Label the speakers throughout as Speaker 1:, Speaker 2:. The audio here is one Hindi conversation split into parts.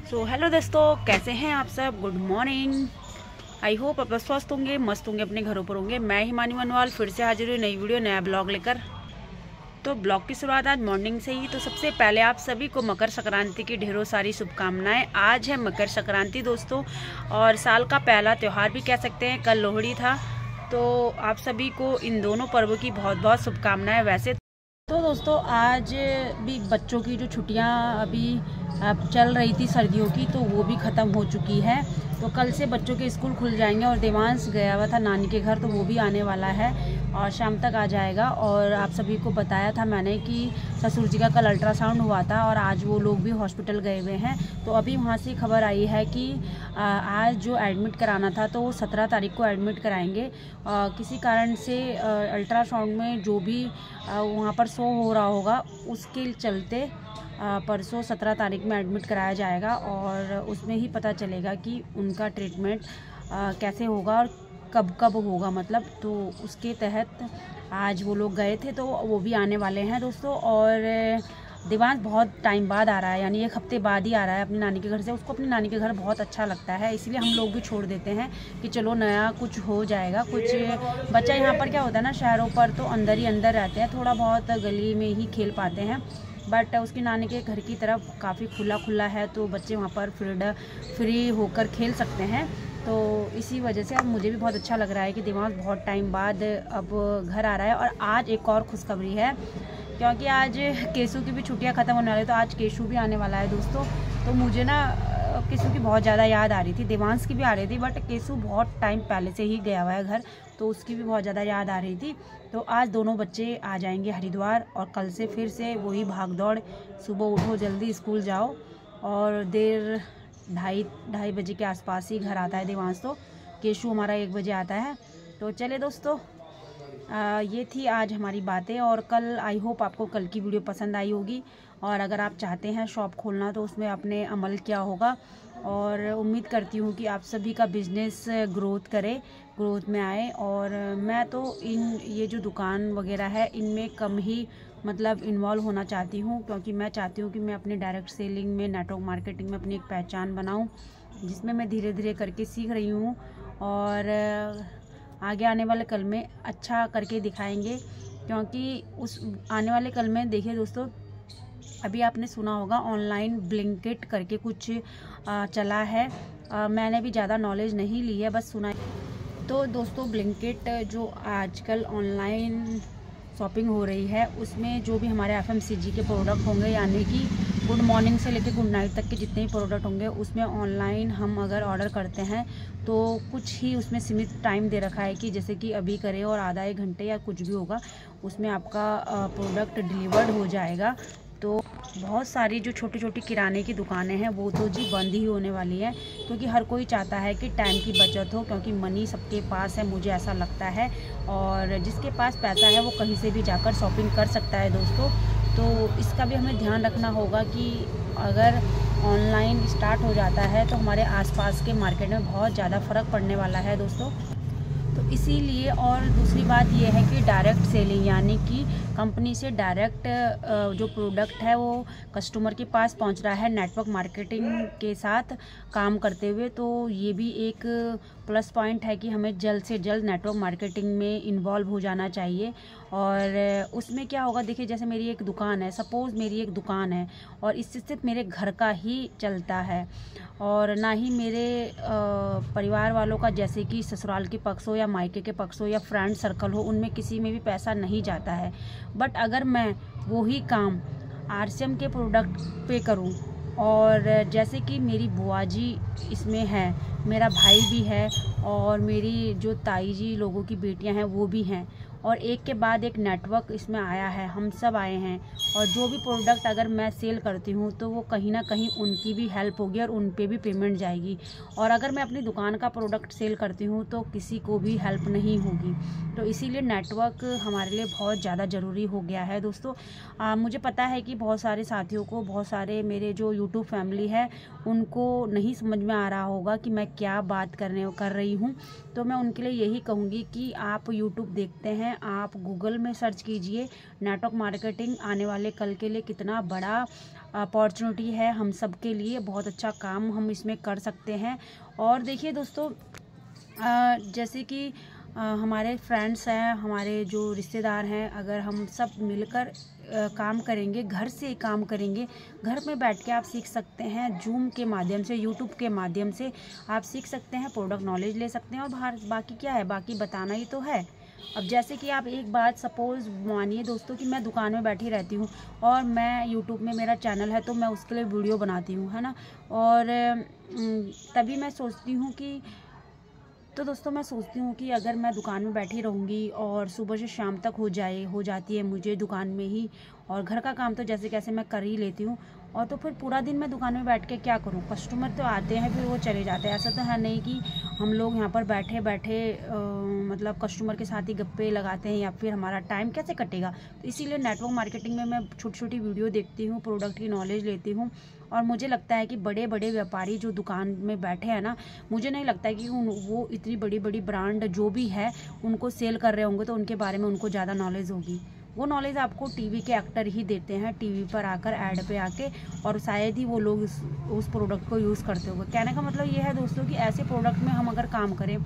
Speaker 1: हेलो दोस्तों, कैसे हैं आप सब। Good morning. आई होप आप स्वस्थ होंगे, मस्त होंगे, अपने घरों पर होंगे। मैं हिमानी मनवाल फिर से हाजिर हुई नई वीडियो नया ब्लॉग लेकर। तो ब्लॉग की शुरुआत आज मॉर्निंग से ही। तो सबसे पहले आप सभी को मकर संक्रांति की ढेरों सारी शुभकामनाएं। आज है मकर संक्रांति दोस्तों, और साल का पहला त्यौहार भी कह सकते हैं। कल लोहड़ी था, तो आप सभी को इन दोनों पर्वों की बहुत बहुत शुभकामनाएं। वैसे तो दोस्तों आज भी बच्चों की जो छुट्टियां अभी चल रही थी सर्दियों की, तो वो भी ख़त्म हो चुकी है। तो कल से बच्चों के स्कूल खुल जाएंगे, और देवांश गया हुआ था नानी के घर, तो वो भी आने वाला है और शाम तक आ जाएगा। और आप सभी को बताया था मैंने कि ससुर जी का कल अल्ट्रासाउंड हुआ था, और आज वो लोग भी हॉस्पिटल गए हुए हैं। तो अभी वहाँ से खबर आई है कि आज जो एडमिट कराना था, तो वो 17 तारीख को एडमिट कराएंगे। किसी कारण से अल्ट्रासाउंड में जो भी वहाँ पर शो हो रहा होगा, उसके चलते परसों 17 तारीख में एडमिट कराया जाएगा, और उसमें ही पता चलेगा कि उनका ट्रीटमेंट कैसे होगा और कब कब होगा, मतलब। तो उसके तहत आज वो लोग गए थे, तो वो भी आने वाले हैं दोस्तों। और देवांश बहुत टाइम बाद आ रहा है, यानी 1 हफ्ते बाद ही आ रहा है अपनी नानी के घर से। उसको अपनी नानी के घर बहुत अच्छा लगता है, इसलिए हम लोग भी छोड़ देते हैं कि चलो नया कुछ हो जाएगा। कुछ बच्चा यहाँ पर क्या होता है ना, शहरों पर तो अंदर ही अंदर रहते हैं, थोड़ा बहुत गली में ही खेल पाते हैं। बट उसकी नानी के घर की तरफ काफ़ी खुला है, तो बच्चे वहाँ पर फ्री होकर खेल सकते हैं। तो इसी वजह से अब मुझे भी बहुत अच्छा लग रहा है कि देवांश बहुत टाइम बाद अब घर आ रहा है। और आज एक और खुशखबरी है, क्योंकि आज केशु की भी छुट्टियां ख़त्म होने वाली, तो आज केशु भी आने वाला है दोस्तों। तो मुझे ना केशु की बहुत ज़्यादा याद आ रही थी, देवांश की भी आ रही थी, बट केशु बहुत टाइम पहले से ही गया हुआ है घर, तो उसकी भी बहुत ज़्यादा याद आ रही थी। तो आज दोनों बच्चे आ जाएंगे हरिद्वार, और कल से फिर से वही भाग दौड़। सुबह उठो, जल्दी स्कूल जाओ, और देर ढाई बजे के आसपास ही घर आता है देवांश। तो केशु हमारा 1 बजे आता है। तो चले दोस्तों, ये थी आज हमारी बातें। और कल आई होप आपको कल की वीडियो पसंद आई होगी, और अगर आप चाहते हैं शॉप खोलना तो उसमें आपने अमल किया होगा। और उम्मीद करती हूँ कि आप सभी का बिजनेस ग्रोथ में आए। और मैं तो ये जो दुकान वगैरह है, इनमें कम ही मतलब इन्वॉल्व होना चाहती हूँ, क्योंकि मैं चाहती हूँ कि मैं अपने डायरेक्ट सेलिंग में, नेटवर्क मार्केटिंग में अपनी एक पहचान बनाऊँ, जिसमें मैं धीरे धीरे करके सीख रही हूँ। और आगे आने वाले कल में अच्छा करके दिखाएंगे, क्योंकि उस आने वाले कल में देखिए दोस्तों, अभी आपने सुना होगा ऑनलाइन ब्लिंकिट करके कुछ चला है। मैंने भी ज़्यादा नॉलेज नहीं ली है, बस सुना है। तो दोस्तों, ब्लिंकिट जो आजकल ऑनलाइन शॉपिंग हो रही है, उसमें जो भी हमारे FMCG के प्रोडक्ट होंगे, यानी कि गुड मॉर्निंग से लेकर गुड नाइट तक के जितने भी प्रोडक्ट होंगे, उसमें ऑनलाइन हम अगर ऑर्डर करते हैं तो कुछ ही उसमें सीमित टाइम दे रखा है कि जैसे कि अभी करें और आधा 1 घंटे या कुछ भी होगा, उसमें आपका प्रोडक्ट डिलीवर्ड हो जाएगा। तो बहुत सारी जो छोटी छोटी किराने की दुकानें हैं, वो तो जी बंद ही होने वाली है, क्योंकि हर कोई चाहता है कि टाइम की बचत हो, क्योंकि मनी सबके पास है, मुझे ऐसा लगता है। और जिसके पास पैसा है वो कहीं से भी जाकर शॉपिंग कर सकता है दोस्तों। तो इसका भी हमें ध्यान रखना होगा कि अगर ऑनलाइन स्टार्ट हो जाता है, तो हमारे आसपास के मार्केट में बहुत ज़्यादा फ़र्क पड़ने वाला है दोस्तों। तो इसीलिए, और दूसरी बात यह है कि डायरेक्ट सेलिंग, यानी कि कंपनी से डायरेक्ट जो प्रोडक्ट है वो कस्टमर के पास पहुंच रहा है, नेटवर्क मार्केटिंग के साथ काम करते हुए। तो ये भी एक प्लस पॉइंट है कि हमें जल्द से जल्द नेटवर्क मार्केटिंग में इन्वॉल्व हो जाना चाहिए। और उसमें क्या होगा, देखिए जैसे मेरी एक दुकान है, सपोज़ मेरी एक दुकान है, और इससे सिर्फ मेरे घर का ही चलता है, और ना ही मेरे परिवार वालों का, जैसे कि ससुराल के पक्ष हो या मायके के पक्ष हो या फ्रेंड सर्कल हो, उनमें किसी में भी पैसा नहीं जाता है। बट अगर मैं वही काम RCM के प्रोडक्ट पे करूं, और जैसे कि मेरी बुआ जी इसमें है, मेरा भाई भी है, और मेरी जो ताई जी लोगों की बेटियां हैं वो भी हैं, और एक के बाद एक नेटवर्क इसमें आया है, हम सब आए हैं। और जो भी प्रोडक्ट अगर मैं सेल करती हूँ, तो वो कहीं ना कहीं उनकी भी हेल्प होगी और उन पे भी पेमेंट जाएगी। और अगर मैं अपनी दुकान का प्रोडक्ट सेल करती हूँ, तो किसी को भी हेल्प नहीं होगी। तो इसीलिए नेटवर्क हमारे लिए बहुत ज़्यादा ज़रूरी हो गया है दोस्तों। मुझे पता है कि बहुत सारे साथियों को, बहुत सारे मेरे जो यूट्यूब फैमिली है, उनको नहीं समझ में आ रहा होगा कि मैं क्या बात कर रही हूँ। तो मैं उनके लिए यही कहूँगी कि आप यूट्यूब देखते हैं, आप गूगल में सर्च कीजिए नेटवर्क मार्केटिंग, आने वाले कल के लिए कितना बड़ा अपॉर्चुनिटी है हम सब के लिए, बहुत अच्छा काम हम इसमें कर सकते हैं। और देखिए दोस्तों, जैसे कि हमारे फ्रेंड्स हैं, हमारे जो रिश्तेदार हैं, अगर हम सब मिलकर काम करेंगे, घर से काम करेंगे, घर में बैठ के आप सीख सकते हैं, जूम के माध्यम से, यूट्यूब के माध्यम से आप सीख सकते हैं, प्रोडक्ट नॉलेज ले सकते हैं। और बाहर बाकी क्या है, बाकी बताना ही तो है। अब जैसे कि आप एक बात सपोज़ मानिए दोस्तों कि मैं दुकान में बैठी रहती हूँ और मैं यूट्यूब में मेरा चैनल है तो मैं उसके लिए वीडियो बनाती हूँ, है ना। और तभी मैं सोचती हूँ कि तो दोस्तों मैं सोचती हूँ कि अगर मैं दुकान में बैठी रहूँगी और सुबह से शाम तक हो जाती है मुझे दुकान में ही, और घर का काम तो जैसे कैसे मैं कर ही लेती हूँ, और तो फिर पूरा दिन मैं दुकान में बैठ के क्या करूँ। कस्टमर तो आते हैं फिर वो चले जाते हैं, ऐसा तो है नहीं कि हम लोग यहाँ पर बैठे बैठे मतलब कस्टमर के साथ ही गप्पे लगाते हैं, या फिर हमारा टाइम कैसे कटेगा। तो इसीलिए नेटवर्क मार्केटिंग में मैं छोटी छोटी वीडियो देखती हूँ, प्रोडक्ट की नॉलेज लेती हूँ। और मुझे लगता है कि बड़े बड़े व्यापारी जो दुकान में बैठे हैं ना, मुझे नहीं लगता है कि वो इतनी बड़ी बड़ी ब्रांड जो भी है उनको सेल कर रहे होंगे तो उनके बारे में उनको ज़्यादा नॉलेज होगी। वो नॉलेज आपको टीवी के एक्टर ही देते हैं, टीवी पर आकर ऐड पे आके, और शायद ही वो लोग उस प्रोडक्ट को यूज़ करते होंगे। कहने का मतलब ये है दोस्तों कि ऐसे प्रोडक्ट में हम अगर काम करें,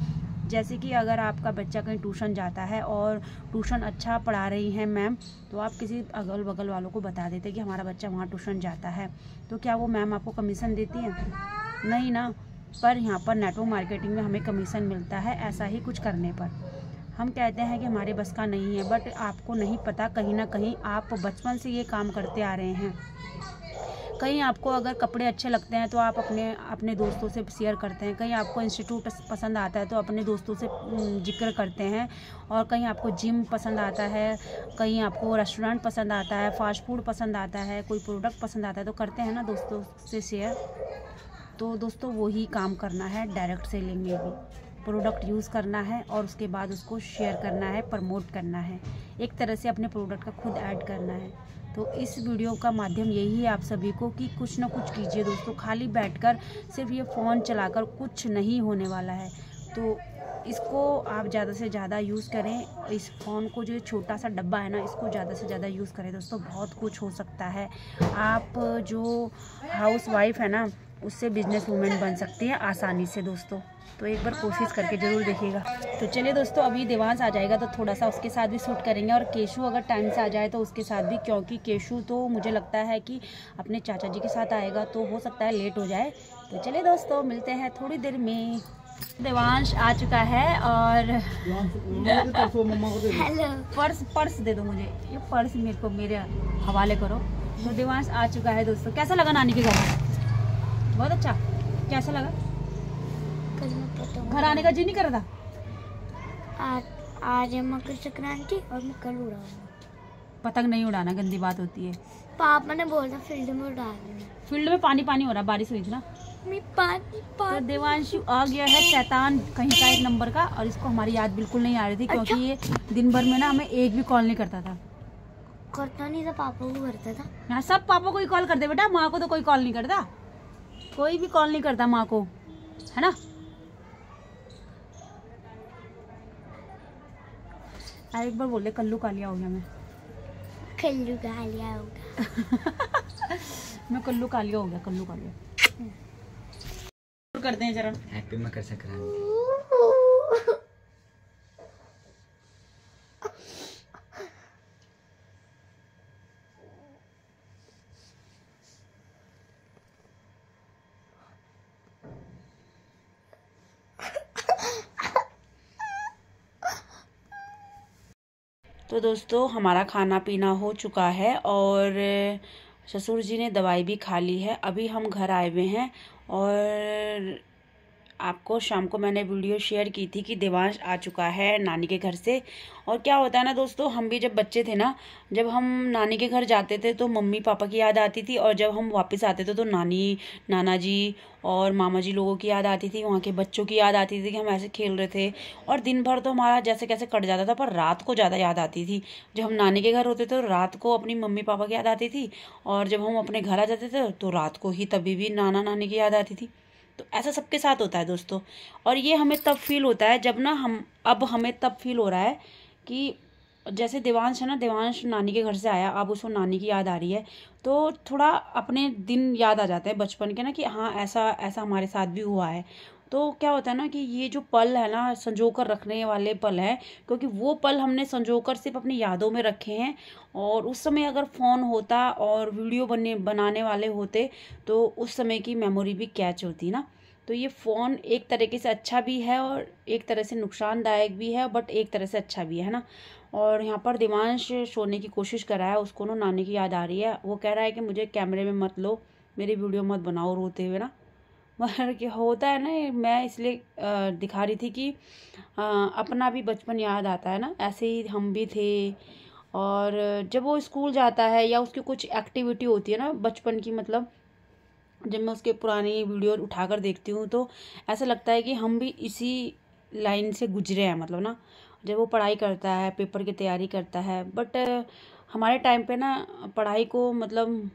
Speaker 1: जैसे कि अगर आपका बच्चा कहीं ट्यूशन जाता है और ट्यूशन अच्छा पढ़ा रही हैं मैम, तो आप किसी अगल बगल वालों को बता देते कि हमारा बच्चा वहाँ ट्यूशन जाता है, तो क्या वो मैम आपको कमीशन देती हैं? नहीं ना। पर यहाँ पर नेटवर्क मार्केटिंग में हमें कमीशन मिलता है ऐसा ही कुछ करने पर। हम कहते हैं कि हमारे बस का नहीं है, बट आपको नहीं पता, कहीं ना कहीं आप बचपन से ये काम करते आ रहे हैं। कहीं आपको अगर कपड़े अच्छे लगते हैं तो आप अपने दोस्तों से शेयर करते हैं, कहीं आपको इंस्टीट्यूट पसंद आता है तो अपने दोस्तों से जिक्र करते हैं, और कहीं आपको जिम पसंद आता है, कहीं आपको रेस्टोरेंट पसंद आता है, फास्ट फूड पसंद आता है, कोई प्रोडक्ट पसंद आता है तो करते हैं ना दोस्तों से शेयर। तो दोस्तों वही काम करना है डायरेक्ट सेलिंग में भी, प्रोडक्ट यूज़ करना है और उसके बाद उसको शेयर करना है, प्रमोट करना है, एक तरह से अपने प्रोडक्ट का खुद ऐड करना है। तो इस वीडियो का माध्यम यही है आप सभी को कि कुछ ना कुछ कीजिए दोस्तों। खाली बैठकर सिर्फ ये फ़ोन चलाकर कुछ नहीं होने वाला है। तो इसको आप ज़्यादा से ज़्यादा यूज़ करें। इस फ़ोन को जो छोटा सा डब्बा है ना, इसको ज़्यादा से ज़्यादा यूज़ करें दोस्तों, बहुत कुछ हो सकता है। आप जो हाउस वाइफ है ना, उससे बिजनेस वूमेन बन सकती है आसानी से दोस्तों। तो एक बार कोशिश करके ज़रूर देखिएगा। तो चलिए दोस्तों, अभी देवांश आ जाएगा तो थोड़ा सा उसके साथ भी शूट करेंगे, और केशु अगर टाइम से आ जाए तो उसके साथ भी, क्योंकि केशु तो मुझे लगता है कि अपने चाचा जी के साथ आएगा तो हो सकता है लेट हो जाए। तो चलिए दोस्तों, मिलते हैं थोड़ी देर में। देवांश आ चुका है और हेलो, पर्स दे दो मुझे, ये पर्स मेरे को मेरे हवाले करो। तो देवांश आ चुका है दोस्तों। कैसा लगा नानी के घर? बहुत अच्छा। कैसा लगा? घर आने का जी नहीं कर रहा था?
Speaker 2: आज मकर संक्रांति और मैं कल उड़ाऊंगा।
Speaker 1: पतंग नहीं उड़ाना, गंदी बात होती है।
Speaker 2: पापा ने बोला फील्ड में उड़ा देना।
Speaker 1: फील्ड में पानी पानी हो रहा, बारिश हुई थी ना। तो देवांशु आ गया है शैतान कहीं का एक नंबर का, और इसको हमारी याद बिल्कुल नहीं आ रही थी, क्योंकि ये दिन भर में ना हमें एक भी कॉल नहीं करता था।
Speaker 2: करता नहीं था, पापा को करता था।
Speaker 1: हाँ, सब पापा को ही कॉल करते बेटा, माँ को तो कोई कॉल नहीं करता, कोई भी कॉल नहीं करता माँ को, है ना। एक बार बोल दे, कल्लू कालिया हो गया मैं।
Speaker 2: कल्लू कालिया हो गया
Speaker 1: मैं कल्लू कालिया हो गया, कल्लू कालिया। करते हैं जरा
Speaker 3: हैप्पी मकर संक्रांति।
Speaker 1: तो दोस्तों, हमारा खाना पीना हो चुका है और ससुर जी ने दवाई भी खा ली है। अभी हम घर आए हुए हैं, और आपको शाम को मैंने वीडियो शेयर की थी कि देवांश आ चुका है नानी के घर से। और क्या होता है ना दोस्तों, हम भी जब बच्चे थे ना, जब हम नानी के घर जाते थे तो मम्मी पापा की याद आती थी, और जब हम वापस आते थे तो नानी नाना जी और मामा जी लोगों की याद आती थी, वहाँ के बच्चों की याद आती थी कि हम ऐसे खेल रहे थे। और दिन भर तो हमारा जैसे कैसे कट जाता था, पर रात को ज़्यादा याद आती थी। जब हम नानी के घर होते थे तो रात को अपनी मम्मी पापा की याद आती थी, और जब हम अपने घर आ जाते थे तो रात को ही तभी भी नाना नानी की याद आती थी। तो ऐसा सबके साथ होता है दोस्तों। और ये हमें तब फील होता है जब ना हमें तब फील हो रहा है कि जैसे देवांश है ना, देवांश नानी के घर से आया, अब उसको नानी की याद आ रही है, तो थोड़ा अपने दिन याद आ जाते हैं बचपन के ना, कि हाँ ऐसा ऐसा हमारे साथ भी हुआ है। तो क्या होता है ना कि ये जो पल है ना, संजो कर रखने वाले पल है, क्योंकि वो पल हमने संजो कर सिर्फ अपनी यादों में रखे हैं। और उस समय अगर फ़ोन होता और वीडियो बनाने वाले होते तो उस समय की मेमोरी भी कैच होती ना। तो ये फ़ोन एक तरीके से अच्छा भी है और एक तरह से नुकसानदायक भी है, बट एक तरह से अच्छा भी है ना। और यहाँ पर देवांश सोने की कोशिश कर रहा है, उसको ना नानी की याद आ रही है। वो कह रहा है कि मुझे कैमरे में मत लो, मेरी वीडियो मत बनाओ रोते हुए ना। मगर क्या होता है ना, मैं इसलिए दिखा रही थी कि अपना भी बचपन याद आता है ना, ऐसे ही हम भी थे। और जब वो स्कूल जाता है या उसकी कुछ एक्टिविटी होती है ना बचपन की, मतलब जब मैं उसके पुरानी वीडियो उठाकर देखती हूँ तो ऐसा लगता है कि हम भी इसी लाइन से गुजरे हैं, मतलब ना। जब वो पढ़ाई करता है, पेपर की तैयारी करता है, बट हमारे टाइम पे ना पढ़ाई को मतलब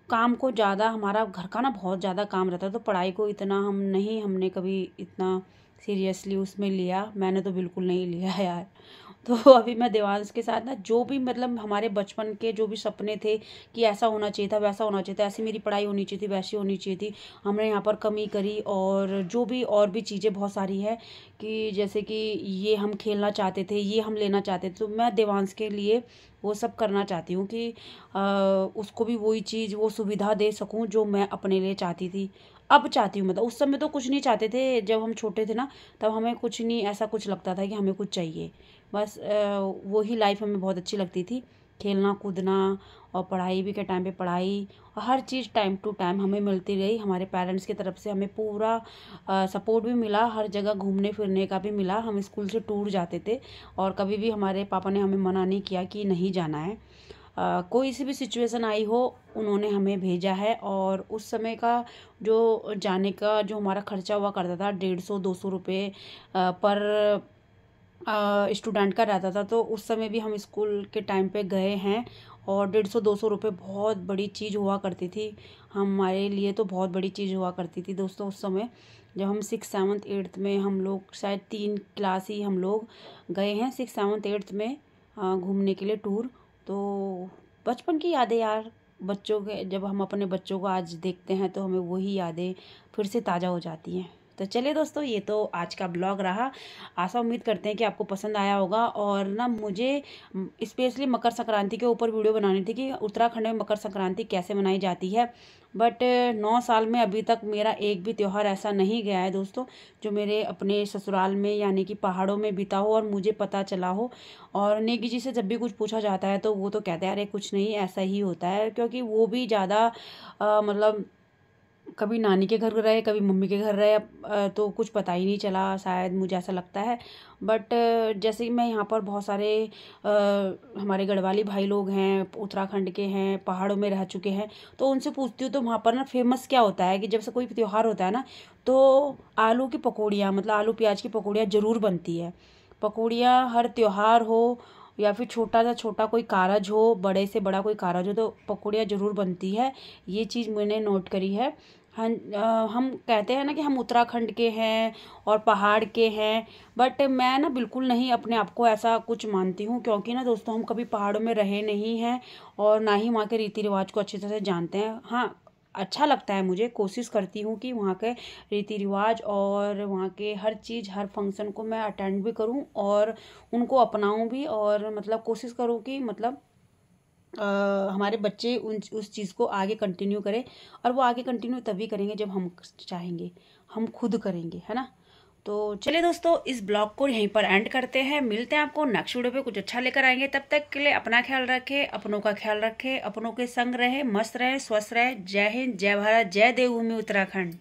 Speaker 1: काम को ज़्यादा, हमारा घर का ना बहुत ज़्यादा काम रहता है, तो पढ़ाई को इतना हमने कभी इतना सीरियसली उसमें लिया। मैंने तो बिल्कुल नहीं लिया यार। तो अभी मैं देवांश के साथ ना, जो भी मतलब हमारे बचपन के जो भी सपने थे कि ऐसा होना चाहिए था, वैसा होना चाहिए था, ऐसी मेरी पढ़ाई होनी चाहिए थी, वैसी होनी चाहिए थी, हमने यहाँ पर कमी करी। और जो भी और भी चीज़ें बहुत सारी है कि जैसे कि ये हम खेलना चाहते थे, ये हम लेना चाहते थे, तो मैं देवांश के लिए वो सब करना चाहती हूँ कि उसको भी वही चीज़, वो सुविधा दे सकूँ जो मैं अपने लिए चाहती थी, अब चाहती हूँ। मतलब उस समय तो कुछ नहीं चाहते थे, जब हम छोटे थे ना, तब हमें कुछ नहीं ऐसा कुछ लगता था कि हमें कुछ चाहिए। बस वही लाइफ हमें बहुत अच्छी लगती थी, खेलना कूदना, और पढ़ाई भी के टाइम पे पढ़ाई, और हर चीज़ टाइम टू टाइम हमें मिलती रही। हमारे पेरेंट्स की तरफ से हमें पूरा सपोर्ट भी मिला, हर जगह घूमने फिरने का भी मिला। हम स्कूल से टूर जाते थे और कभी भी हमारे पापा ने हमें मना नहीं किया कि नहीं जाना है। कोई सी भी सिचुएशन आई हो, उन्होंने हमें भेजा है। और उस समय का जो जाने का जो हमारा खर्चा हुआ करता था, 150-200 रुपये पर स्टूडेंट का रहता था, तो उस समय भी हम स्कूल के टाइम पे गए हैं। और 150-200 रुपये बहुत बड़ी चीज़ हुआ करती थी हमारे लिए, तो बहुत बड़ी चीज़ हुआ करती थी दोस्तों उस समय। जब हम 6th 7th 8th में, हम लोग शायद 3 क्लास ही हम लोग गए हैं 6th 7th 8th में घूमने के लिए टूर। तो बचपन की यादें यार, बच्चों के, जब हम अपने बच्चों को आज देखते हैं तो हमें वही यादें फिर से ताज़ा हो जाती हैं। तो चलिए दोस्तों, ये तो आज का ब्लॉग रहा। आशा उम्मीद करते हैं कि आपको पसंद आया होगा। और ना मुझे स्पेशली मकर संक्रांति के ऊपर वीडियो बनानी थी कि उत्तराखंड में मकर संक्रांति कैसे मनाई जाती है, बट 9 साल में अभी तक मेरा एक भी त्यौहार ऐसा नहीं गया है दोस्तों जो मेरे अपने ससुराल में यानी कि पहाड़ों में बीता हो और मुझे पता चला हो। और नेगी जी से जब भी कुछ पूछा जाता है तो वो तो कहते हैं अरे कुछ नहीं, ऐसा ही होता है, क्योंकि वो भी ज़्यादा मतलब कभी नानी के घर रहे, कभी मम्मी के घर रहे, तो कुछ पता ही नहीं चला शायद, मुझे ऐसा लगता है। बट जैसे कि मैं यहाँ पर बहुत सारे हमारे गढ़वाली भाई लोग हैं, उत्तराखंड के हैं, पहाड़ों में रह चुके हैं, तो उनसे पूछती हूँ तो वहाँ पर ना फेमस क्या होता है कि जब से कोई त्यौहार होता है ना, तो आलू की पकौड़ियाँ, मतलब आलू प्याज की पकौड़ियाँ ज़रूर बनती है। पकौड़ियाँ हर त्यौहार हो या फिर छोटा सा छोटा कोई कारज हो, बड़े से बड़ा कोई कारज हो, तो पकौड़ियाँ ज़रूर बनती है। ये चीज़ मैंने नोट करी है। हम कहते हैं ना कि हम उत्तराखंड के हैं और पहाड़ के हैं, बट मैं ना बिल्कुल नहीं अपने आप को ऐसा कुछ मानती हूँ, क्योंकि ना दोस्तों हम कभी पहाड़ों में रहे नहीं हैं और ना ही वहाँ के रीति रिवाज को अच्छी तरह से जानते हैं। हाँ, अच्छा लगता है, मुझे कोशिश करती हूँ कि वहाँ के रीति रिवाज और वहाँ के हर चीज़, हर फंक्शन को मैं अटेंड भी करूँ और उनको अपनाऊँ भी, और मतलब कोशिश करूँ कि मतलब हमारे बच्चे उस चीज़ को आगे कंटिन्यू करें। और वो आगे कंटिन्यू तभी करेंगे जब हम चाहेंगे, हम खुद करेंगे, है ना। तो चलिए दोस्तों, इस ब्लॉग को यहीं पर एंड करते हैं। मिलते हैं आपको नेक्स्ट वीडियो पे, कुछ अच्छा लेकर आएंगे। तब तक के लिए अपना ख्याल रखें, अपनों का ख्याल रखें, अपनों के संग रहें, मस्त रहें, स्वस्थ रहें। जय हिंद, जय भारत, जय देवभूमि उत्तराखंड।